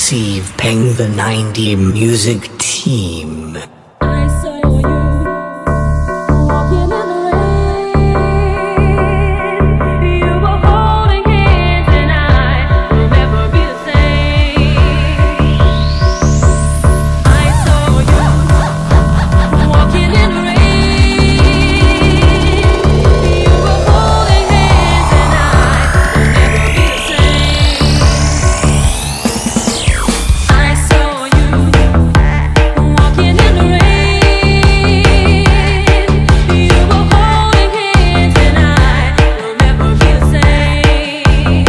Steve Peng, the 90 Music Team. I saw you walking in the rain. You were holding hands and I will never be the same. I saw you walking in the rain. You were holding hands and I will never be the same. I saw you walking in the rain. You were holding hands and I will never be the same.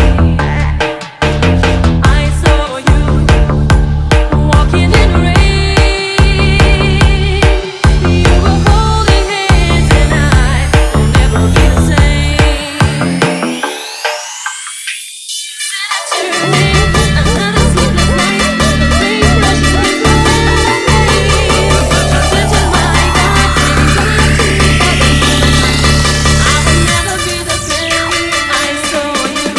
I saw you walking in the rain. You were holding hands and I will never be the same. Another sleepless night, the rain brushes against my face. Touching my God, I will never be the same. I saw you.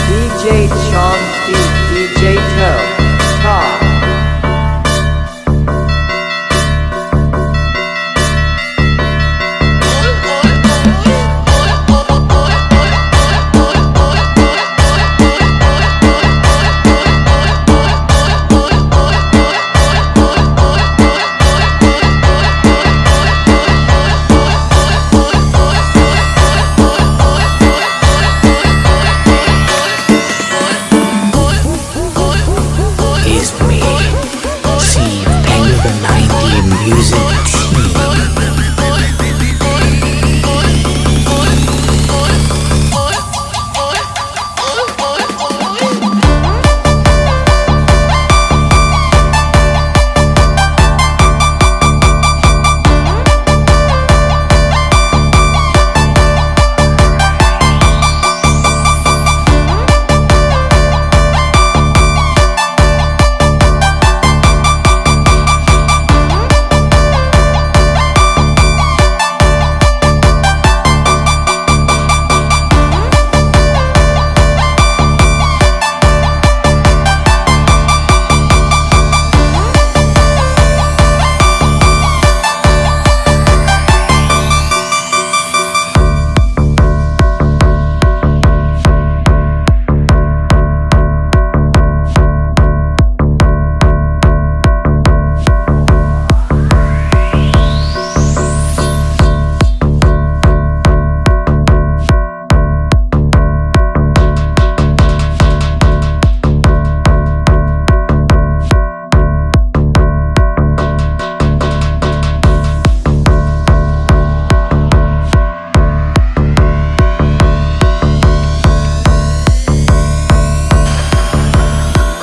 DJ Chang feat. DJ KOUR. Is me, Steve Peng, the 90 Music Team.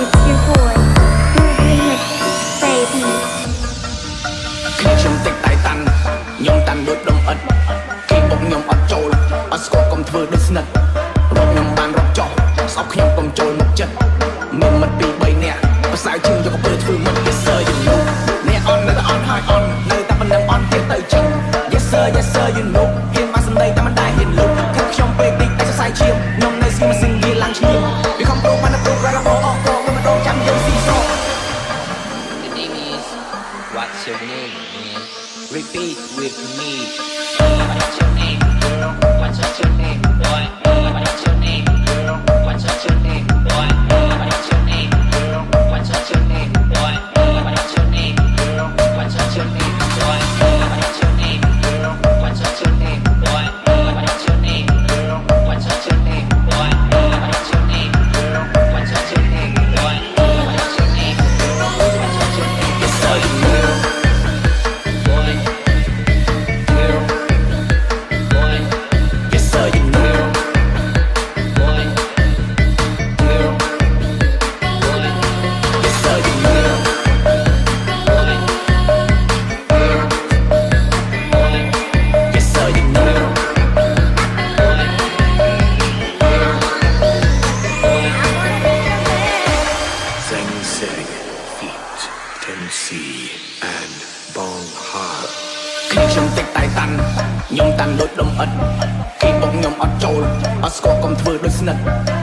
It's your boy, NOOB Remix, baby. ខ្ញុំតិចតែតាន់ខ្ញុំតាន់ដូចដុំឥតគេបុកខ្ញុំអត់ចូលអត់ស្គាល់កុំធ្វើដូចស្និទ្ធរកខ្ញុំបានរកចោះស្អប់ខ្ញុំកុំចូលមុខចិត្តមានមិត្តពីរ3នាក់ប្រសើរជាងយកកពើធ្វើមិត្ត Yes sir you know អ្នកអន់នៅតែអន់ហើយអន់នៅតែប៉ុណ្ណឹងអន់ទៀតទៅចឹង Yes sir you know ហ៊ានបានសម្ដីតែមិនដែលហ៊ានលុបខឹងខ្ញុំពេកតិចតែសរសៃឈាមខ្ញុំនៅស្ងៀមមិនសិនវាឡើងឈាមវាខំប្រូបានទៅប្រូរ៉ាប់អស់មិនម្ដងចាំយើងស៊ីស្រក The name is What's your name, man? Repeat with me. What's your name, girl? What's your name, boy? ស្និទ្ធ